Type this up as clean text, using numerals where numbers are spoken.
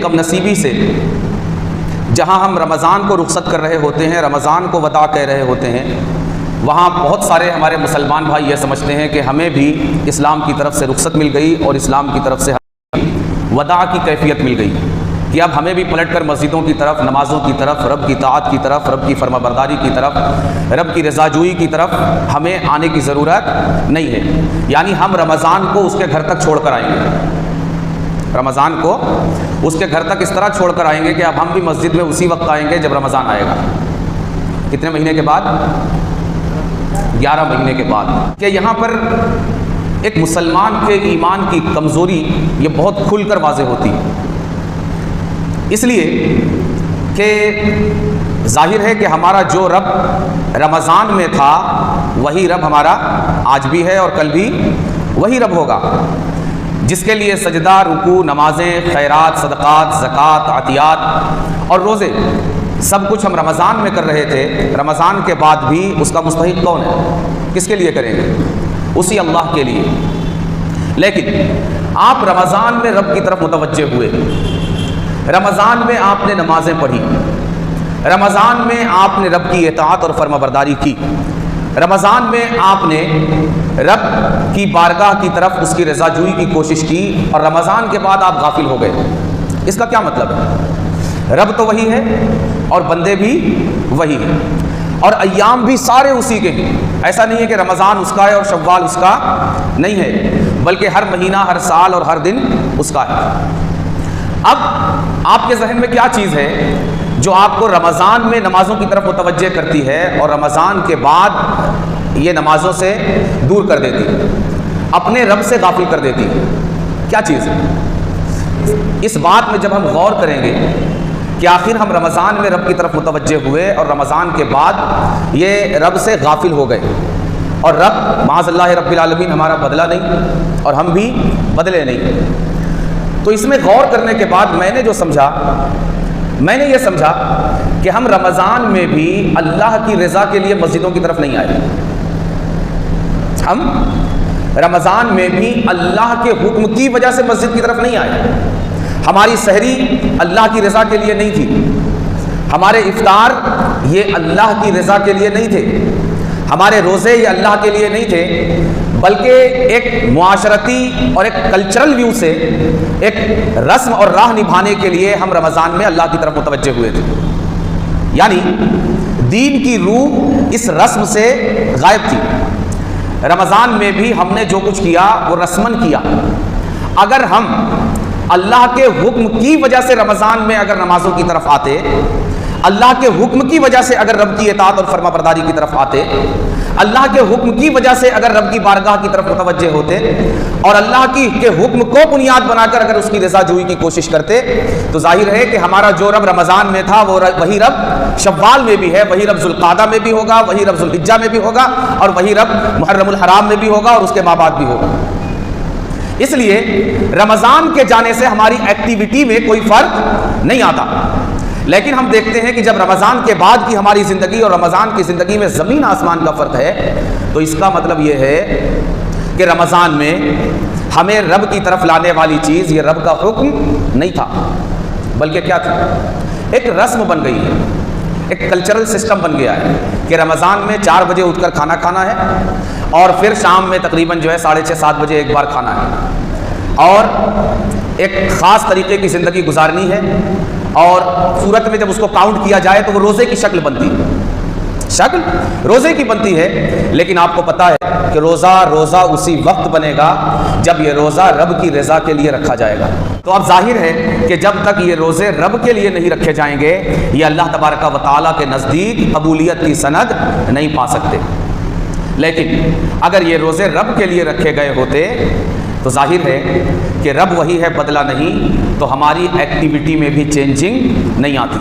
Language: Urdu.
کم نصیبی سے جہاں ہم رمضان کو رخصت کر رہے ہوتے ہیں، رمضان کو وداع کہہ رہے ہوتے ہیں، وہاں بہت سارے ہمارے مسلمان بھائی یہ سمجھتے ہیں کہ ہمیں بھی اسلام کی طرف سے رخصت مل گئی اور اسلام کی طرف سے وداع کی کیفیت مل گئی کہ اب ہمیں بھی پلٹ کر مسجدوں کی طرف، نمازوں کی طرف، رب کی طاعت کی طرف، رب کی فرما برداری کی طرف، رب کی رضا جوئی کی طرف ہمیں آنے کی ضرورت نہیں ہے۔ یعنی ہم رمضان کو اس کے گھر تک چھوڑ کر آئیں گے، رمضان کو اس کے گھر تک اس طرح چھوڑ کر آئیں گے کہ اب ہم بھی مسجد میں اسی وقت آئیں گے جب رمضان آئے گا۔ کتنے مہینے کے بعد؟ 11 مہینے کے بعد۔ کہ یہاں پر ایک مسلمان کے ایمان کی کمزوری یہ بہت کھل کر واضح ہوتی ہے، اس لیے کہ ظاہر ہے کہ ہمارا جو رب رمضان میں تھا وہی رب ہمارا آج بھی ہے اور کل بھی وہی رب ہوگا، جس کے لیے سجدہ، رکوع، نمازیں، خیرات، صدقات، زکوٰۃ، عطیات اور روزے سب کچھ ہم رمضان میں کر رہے تھے، رمضان کے بعد بھی اس کا مستحق کون ہے؟ کس کے لیے کریں گے؟ اسی اللہ کے لیے۔ لیکن آپ رمضان میں رب کی طرف متوجہ ہوئے، رمضان میں آپ نے نمازیں پڑھی، رمضان میں آپ نے رب کی اطاعت اور فرما برداری کی، رمضان میں آپ نے رب کی بارگاہ کی طرف اس کی رضا جوئی کی کوشش کی، اور رمضان کے بعد آپ غافل ہو گئے۔ اس کا کیا مطلب ہے؟ رب تو وہی ہے اور بندے بھی وہی ہیں، اور ایام بھی سارے اسی کے ہیں۔ ایسا نہیں ہے کہ رمضان اس کا ہے اور شوال اس کا نہیں ہے، بلکہ ہر مہینہ، ہر سال اور ہر دن اس کا ہے۔ اب آپ کے ذہن میں کیا چیز ہے جو آپ کو رمضان میں نمازوں کی طرف متوجہ کرتی ہے اور رمضان کے بعد یہ نمازوں سے دور کر دیتی ہے، اپنے رب سے غافل کر دیتی ہے؟ کیا چیز ہے؟ اس بات میں جب ہم غور کریں گے کہ آخر ہم رمضان میں رب کی طرف متوجہ ہوئے اور رمضان کے بعد یہ رب سے غافل ہو گئے، اور رب معاذ اللہ رب العالمین ہمارا بدلہ نہیں اور ہم بھی بدلے نہیں، تو اس میں غور کرنے کے بعد میں نے یہ سمجھا کہ ہم رمضان میں بھی اللہ کی رضا کے لیے مسجدوں کی طرف نہیں آئے، ہم رمضان میں بھی اللہ کے حکم کی وجہ سے مسجد کی طرف نہیں آئے۔ ہماری سحری اللہ کی رضا کے لیے نہیں تھی، ہمارے افطار یہ اللہ کی رضا کے لیے نہیں تھے، ہمارے روزے یہ اللہ کے لیے نہیں تھے، بلکہ ایک معاشرتی اور ایک کلچرل ویو سے ایک رسم اور راہ نبھانے کے لیے ہم رمضان میں اللہ کی طرف متوجہ ہوئے تھے۔ یعنی دین کی روح اس رسم سے غائب تھی۔ رمضان میں بھی ہم نے جو کچھ کیا وہ رسمن کیا۔ اگر ہم اللہ کے حکم کی وجہ سے رمضان میں اگر نمازوں کی طرف آتے، اللہ کے حکم کی وجہ سے اگر رب کی اطاعت اور فرما برداری کی طرف آتے، اللہ کے حکم کی وجہ سے اگر رب کی بارگاہ کی طرف متوجہ ہوتے اور اللہ کے حکم کو بنیاد بنا کر اگر اس کی رضا جوئی کی کوشش کرتے، تو ظاہر ہے کہ ہمارا جو رب رمضان میں تھا وہ وہی رب شوال میں بھی ہے، وہی رب ذوالقعدہ میں بھی ہوگا، وہی رب ذوالحجہ میں بھی ہوگا، اور وہی رب محرم الحرام میں بھی ہوگا اور اس کے ماں بعد بھی ہوگا۔ اس لیے رمضان کے جانے سے ہماری ایکٹیویٹی میں کوئی فرق نہیں آتا، لیکن ہم دیکھتے ہیں کہ جب رمضان کے بعد کی ہماری زندگی اور رمضان کی زندگی میں زمین آسمان کا فرق ہے، تو اس کا مطلب یہ ہے کہ رمضان میں ہمیں رب کی طرف لانے والی چیز یہ رب کا حکم نہیں تھا، بلکہ کیا تھا؟ ایک رسم بن گئی ہے، ایک کلچرل سسٹم بن گیا ہے کہ رمضان میں 4 بجے اٹھ کر کھانا کھانا ہے، اور پھر شام میں تقریباً 6:30-7 بجے ایک بار کھانا ہے، اور ایک خاص طریقے کی زندگی گزارنی ہے، اور صورت میں جب اس کو کاؤنٹ کیا جائے تو وہ روزے کی شکل بنتی ہے، شکل روزے کی بنتی ہے۔ لیکن آپ کو پتا ہے کہ روزہ اسی وقت بنے گا جب یہ روزہ رب کی رضا کے لیے رکھا جائے گا۔ تو اب ظاہر ہے کہ جب تک یہ روزے رب کے لیے نہیں رکھے جائیں گے، یہ اللہ تبارک و تعالیٰ کے نزدیک قبولیت کی سند نہیں پا سکتے۔ لیکن اگر یہ روزے رب کے لیے رکھے گئے ہوتے تو ظاہر ہے کہ رب وہی ہے، بدلہ نہیں، تو ہماری ایکٹیویٹی میں بھی چینجنگ نہیں آتی۔